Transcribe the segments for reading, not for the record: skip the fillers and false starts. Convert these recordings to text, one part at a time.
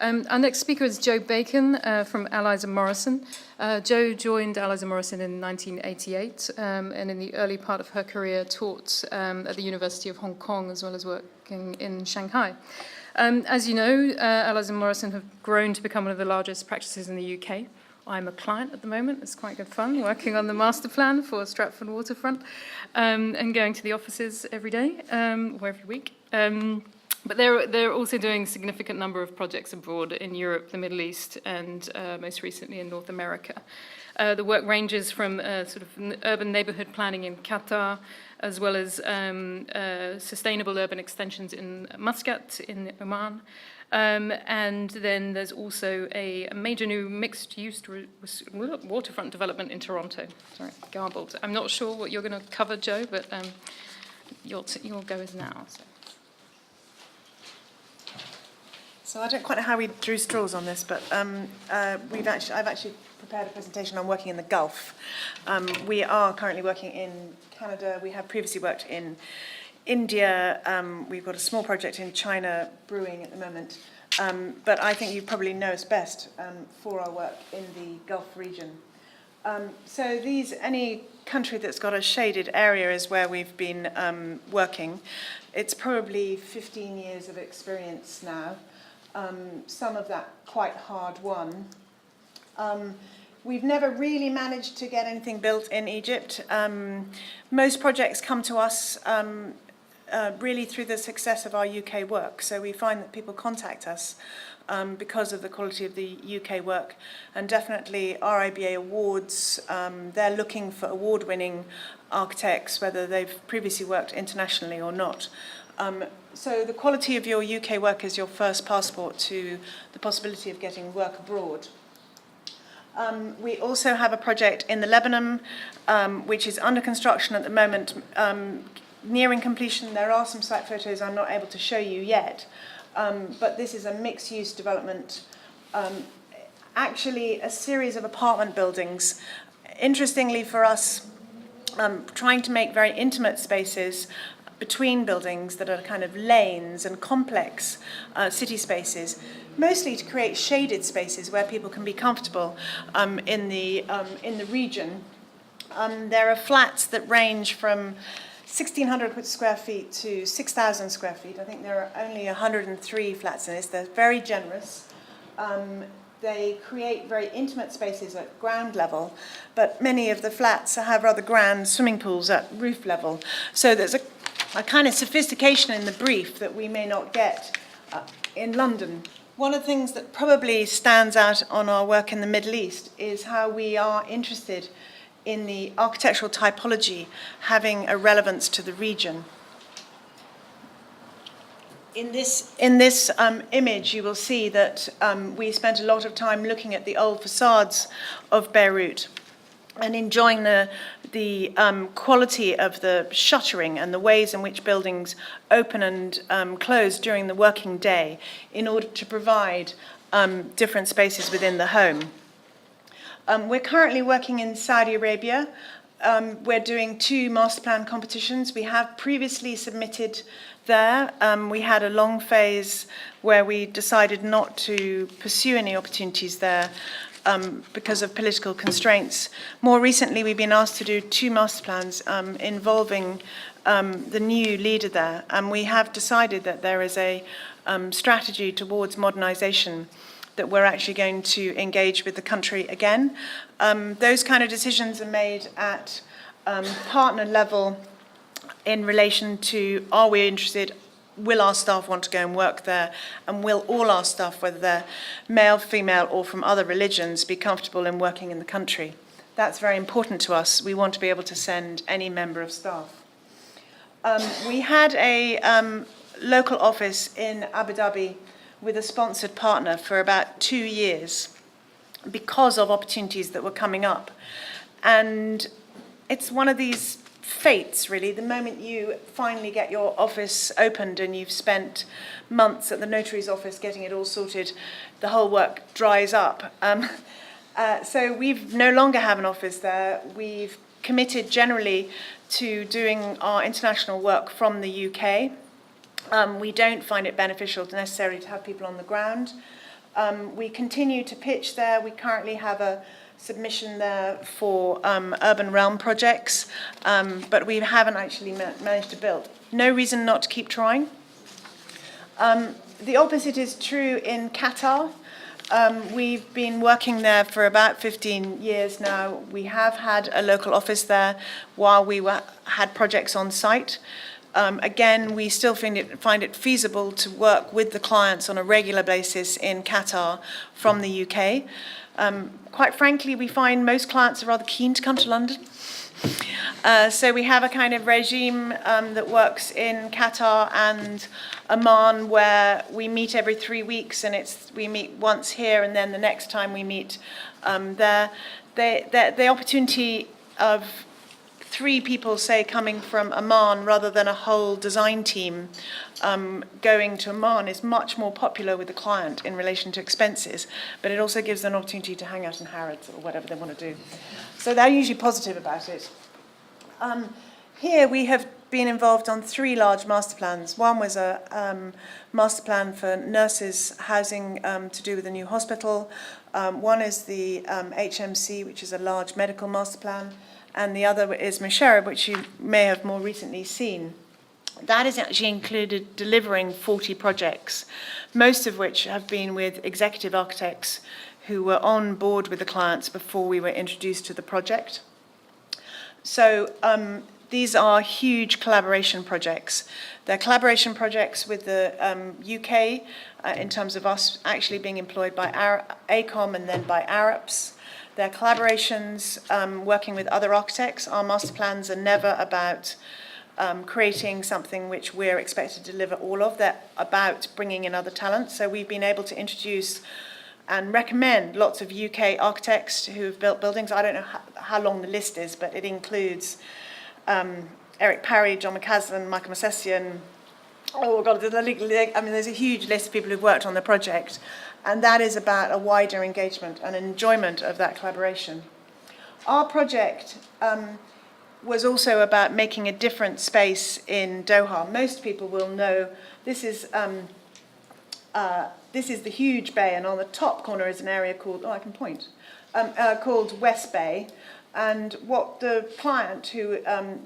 Our next speaker is Joe Bacon from Eliza Morrison. Joe joined Eliza Morrison in 1988 and in the early part of her career taught at the University of Hong Kong as well as working in Shanghai. As you know, Eliza Morrison have grown to become one of the largest practices in the UK. I'm a client at the moment. It's quite good fun working on the master plan for Stratford Waterfront and going to the offices every day or every week. But they're also doing a significant number of projects abroad in Europe, the Middle East, and most recently in North America. The work ranges from sort of urban neighborhood planning in Qatar, as well as sustainable urban extensions in Muscat in Oman. And then there's also a major new mixed-use waterfront development in Toronto. Sorry, garbled. I'm not sure what you're going to cover, Joe, but your go is now. So I don't quite know how we drew straws on this, but I've actually prepared a presentation on working in the Gulf. We are currently working in Canada. We have previously worked in India. We've got a small project in China brewing at the moment. But I think you probably know us best for our work in the Gulf region. So any country that's got a shaded area is where we've been working. It's probably 15 years of experience now. Some of that quite hard won. We've never really managed to get anything built in Egypt. Most projects come to us really through the success of our UK work. So we find that people contact us because of the quality of the UK work. And definitely RIBA awards, they're looking for award-winning architects, whether they've previously worked internationally or not. So the quality of your UK work is your first passport to the possibility of getting work abroad. We also have a project in the Lebanon, which is under construction at the moment, nearing completion. There are some site photos I'm not able to show you yet, but this is a mixed-use development, actually a series of apartment buildings. Interestingly for us, trying to make very intimate spaces between buildings that are kind of lanes and complex city spaces, mostly to create shaded spaces where people can be comfortable in the region. There are flats that range from 1,600 square feet to 6,000 square feet. I think there are only 103 flats in this. They're very generous. They create very intimate spaces at ground level, but many of the flats have rather grand swimming pools at roof level. So there's a kind of sophistication in the brief that we may not get in London. One of the things that probably stands out on our work in the Middle East is how we are interested in the architectural typology having a relevance to the region. In this image, you will see that we spent a lot of time looking at the old facades of Beirut and enjoying the quality of the shuttering and the ways in which buildings open and close during the working day in order to provide different spaces within the home. We're currently working in Saudi Arabia. We're doing 2 master plan competitions. We have previously submitted there. We had a long phase where we decided not to pursue any opportunities there because of political constraints. More recently, we've been asked to do 2 master plans involving the new leader there, and we have decided that there is a strategy towards modernization that we're actually going to engage with the country again. Those kind of decisions are made at partner level in relation to, are we interested, will our staff want to go and work there, and will all our staff, whether they're male, female, or from other religions, be comfortable in working in the country? That's very important to us. We want to be able to send any member of staff. We had a local office in Abu Dhabi with a sponsored partner for about 2 years because of opportunities that were coming up. And it's one of these fates, really. The moment you finally get your office opened and you've spent months at the notary's office getting it all sorted, the whole work dries up. So we no longer have an office there. We've committed generally to doing our international work from the UK. We don't find it beneficial necessarily to have people on the ground. We continue to pitch there. We currently have a submission there for urban realm projects, but we haven't actually managed to build. No reason not to keep trying. The opposite is true in Qatar. We've been working there for about 15 years now. We have had a local office there while we had projects on site. Again, we still find it feasible to work with the clients on a regular basis in Qatar from the UK. Quite frankly, we find most clients are rather keen to come to London. So we have a kind of regime that works in Qatar and Oman where we meet every 3 weeks, and we meet once here and then the next time we meet there. The opportunity of 3 people, say, coming from Oman rather than a whole design team going to Oman is much more popular with the client in relation to expenses, but it also gives them an opportunity to hang out in Harrods or whatever they want to do. So they're usually positive about it. Here we have been involved on 3 large master plans. One was a master plan for nurses' housing to do with a new hospital. One is the HMC, which is a large medical master plan, and the other is Musharraf, which you may have more recently seen. That has actually included delivering 40 projects, most of which have been with executive architects who were on board with the clients before we were introduced to the project. So these are huge collaboration projects. They're collaboration projects with the UK in terms of us actually being employed by ACOM and then by ARAPS. They're collaborations working with other architects. Our master plans are never about creating something which we're expected to deliver all of. They're about bringing in other talent. So we've been able to introduce and recommend lots of UK architects who have built buildings. I don't know how long the list is, but it includes Eric Parry, John McCaslin, Michael Massessian. Oh God, there's a huge list of people who've worked on the project, and that is about a wider engagement and enjoyment of that collaboration. Our project was also about making a different space in Doha. Most people will know this is the huge bay, and on the top corner is an area called, called West Bay. And what the client, who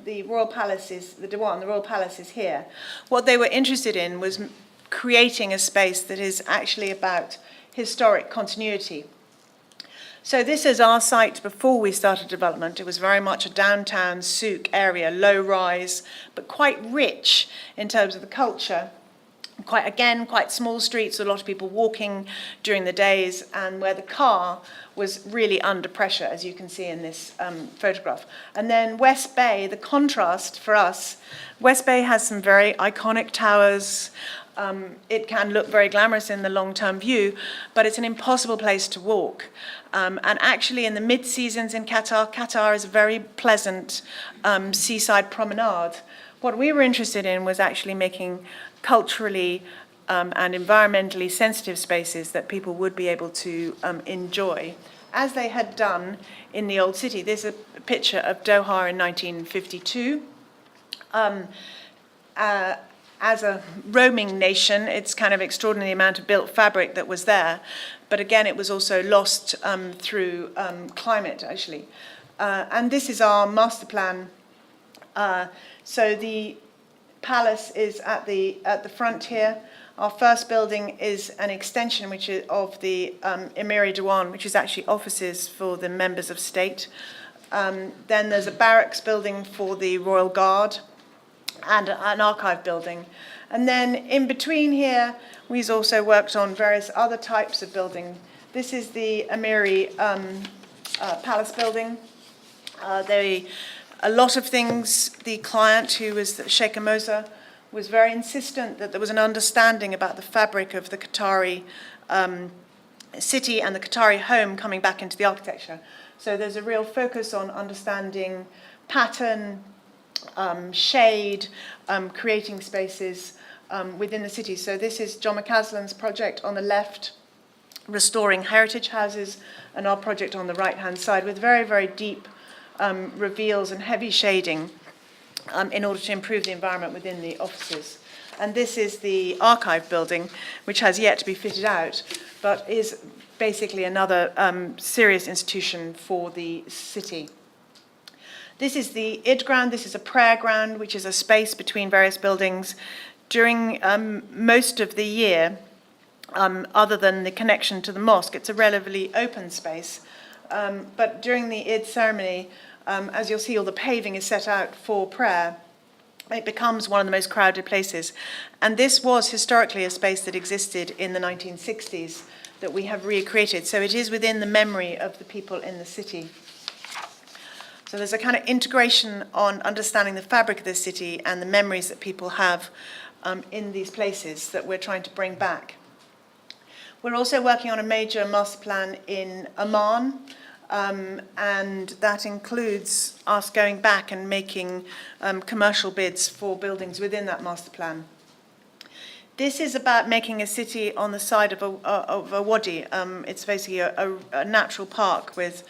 the Royal Palace is, the Dewan, the Royal Palace is here, what they were interested in was creating a space that is actually about historic continuity. So this is our site before we started development. It was very much a downtown souk area, low rise, but quite rich in terms of the culture. Quite small streets, a lot of people walking during the days, and where the car was really under pressure, as you can see in this photograph. And then West Bay, the contrast for us, West Bay has some very iconic towers. It can look very glamorous in the long-term view, but it's an impossible place to walk. And actually in the mid-seasons in Qatar is a very pleasant seaside promenade. What we were interested in was actually making culturally and environmentally sensitive spaces that people would be able to enjoy, as they had done in the old city. There's a picture of Doha in 1952. As a roaming nation, it's kind of extraordinary amount of built fabric that was there. But again, it was also lost through climate, actually. And this is our master plan. So the palace is at the front here. Our first building is an extension which is of the Emiri Dewan, which is actually offices for the members of state. Then there's a barracks building for the Royal Guard and an archive building. And then in between here, we've also worked on various other types of building. This is the Emiri Palace building. A lot of things, the client, who was Sheikh Moza, was very insistent that there was an understanding about the fabric of the Qatari city and the Qatari home coming back into the architecture. So there's a real focus on understanding pattern, shade, creating spaces within the city. So this is John McCaslin's project on the left, restoring heritage houses, and our project on the right-hand side with very, very deep reveals and heavy shading in order to improve the environment within the offices. And this is the archive building, which has yet to be fitted out, but is basically another serious institution for the city. This is the Id ground. This is a prayer ground, which is a space between various buildings. During most of the year, other than the connection to the mosque, it's a relatively open space. But during the Id ceremony, as you'll see, all the paving is set out for prayer. It becomes one of the most crowded places. And this was historically a space that existed in the 1960s that we have recreated. So it is within the memory of the people in the city. So there's a kind of integration on understanding the fabric of the city and the memories that people have in these places that we're trying to bring back. We're also working on a major master plan in Amman, and that includes us going back and making commercial bids for buildings within that master plan. This is about making a city on the side of a wadi. It's basically a natural park with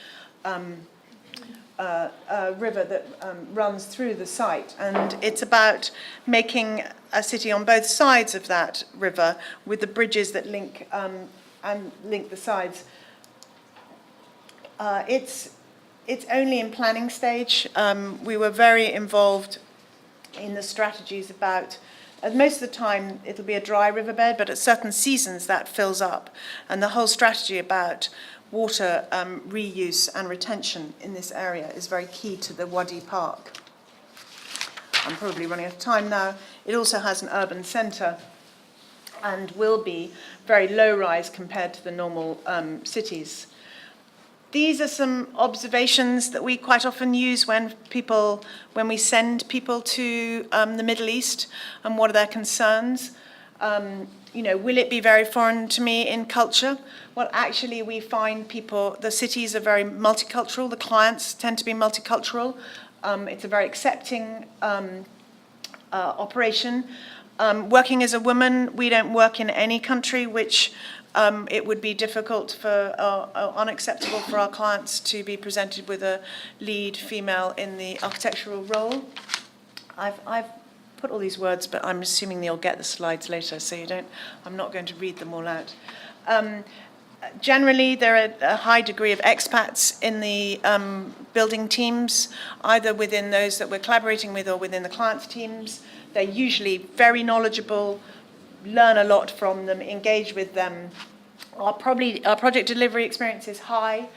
a river that runs through the site, and it's about making a city on both sides of that river with the bridges that link the sides. It's only in planning stage. We were very involved in the strategies about. Most of the time it'll be a dry riverbed, but at certain seasons that fills up, and the whole strategy about water reuse and retention in this area is very key to the Wadi Park. I'm probably running out of time now. It also has an urban centre and will be very low-rise compared to the normal cities. These are some observations that we quite often use when we send people to the Middle East, and what are their concerns. Will it be very foreign to me in culture? Well, actually, we find the cities are very multicultural. The clients tend to be multicultural. It's a very accepting operation. Working as a woman, we don't work in any country which it would be difficult or unacceptable for our clients to be presented with a lead female in the architectural role. I've put all these words, but I'm assuming you'll get the slides later, so I'm not going to read them all out. Generally, there are a high degree of expats in the building teams, either within those that we're collaborating with or within the clients' teams. They're usually very knowledgeable, learn a lot from them, engage with them. Our project delivery experience is high,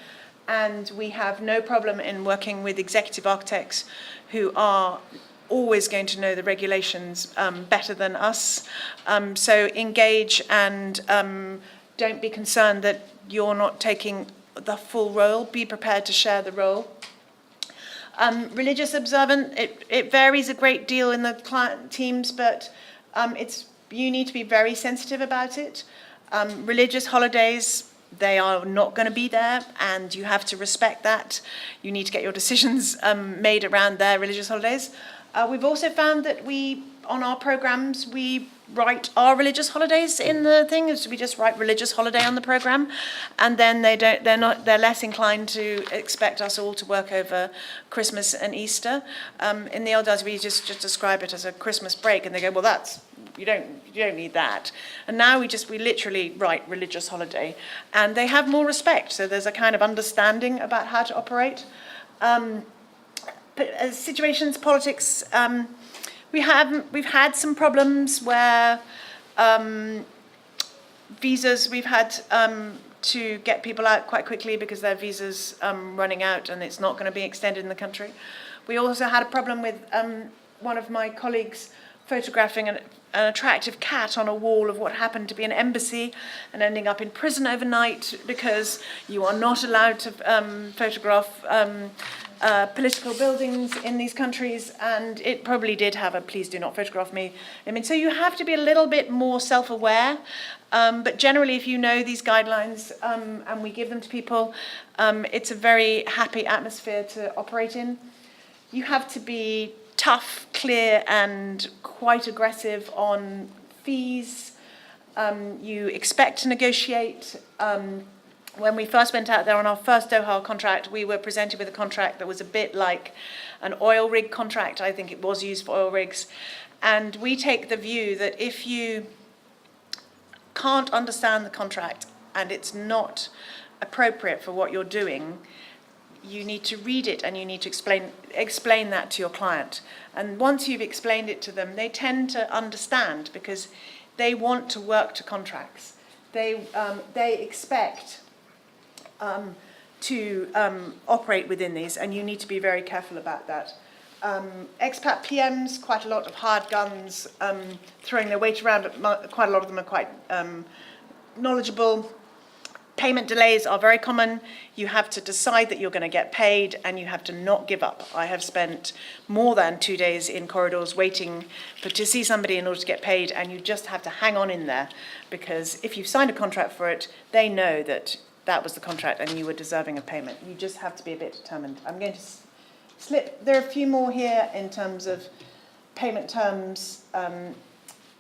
and we have no problem in working with executive architects who are always going to know the regulations better than us. So engage and don't be concerned that you're not taking the full role. Be prepared to share the role. Religious observant, it varies a great deal in the client teams, but you need to be very sensitive about it. Religious holidays, they are not going to be there, and you have to respect that. You need to get your decisions made around their religious holidays. We've also found that on our programs, we write our religious holidays in the thing. So we just write religious holiday on the program, and then they're less inclined to expect us all to work over Christmas and Easter. In the old days, we just describe it as a Christmas break, and they go, well, you don't need that. And now we literally write religious holiday, and they have more respect. So there's a kind of understanding about how to operate. Situations, politics. We've had some problems where visas, we've had to get people out quite quickly because their visa's running out and it's not going to be extended in the country. We also had a problem with one of my colleagues photographing an attractive cat on a wall of what happened to be an embassy and ending up in prison overnight because you are not allowed to photograph political buildings in these countries, and it probably did have a "please do not photograph me." I mean, so you have to be a little bit more self-aware, but generally if you know these guidelines and we give them to people, it's a very happy atmosphere to operate in. You have to be tough, clear, and quite aggressive on fees. You expect to negotiate. When we first went out there on our first Doha contract, we were presented with a contract that was a bit like an oil rig contract. I think it was used for oil rigs. And we take the view that if you can't understand the contract and it's not appropriate for what you're doing, you need to read it and you need to explain that to your client. And once you've explained it to them, they tend to understand because they want to work to contracts. They expect to operate within these, and you need to be very careful about that. Expat PMs, quite a lot of hard guns, throwing their weight around. Quite a lot of them are quite knowledgeable. Payment delays are very common. You have to decide that you're going to get paid and you have to not give up. I have spent more than 2 days in corridors waiting to see somebody in order to get paid, and you just have to hang on in there because if you've signed a contract for it, they know that that was the contract and you were deserving of payment. You just have to be a bit determined. I'm going to slip. There are a few more here in terms of payment terms.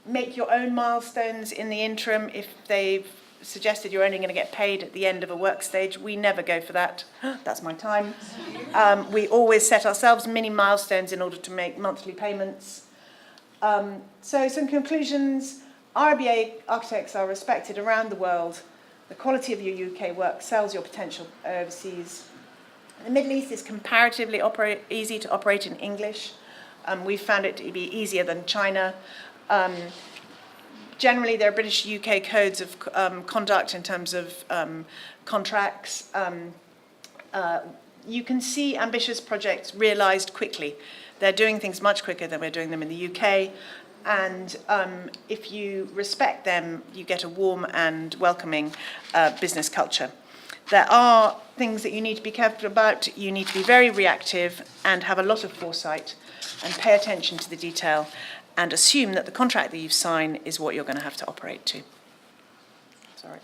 Make your own milestones in the interim if they've suggested you're only going to get paid at the end of a work stage. We never go for that. That's my time. We always set ourselves mini milestones in order to make monthly payments. So some conclusions. RBA architects are respected around the world. The quality of your UK work sells your potential overseas. The Middle East is comparatively easy to operate in English. We've found it to be easier than China. Generally, there are British UK codes of conduct in terms of contracts. You can see ambitious projects realised quickly. They're doing things much quicker than we're doing them in the UK. And if you respect them, you get a warm and welcoming business culture. There are things that you need to be careful about. You need to be very reactive and have a lot of foresight and pay attention to the detail and assume that the contract that you've signed is what you're going to have to operate to. Sorry.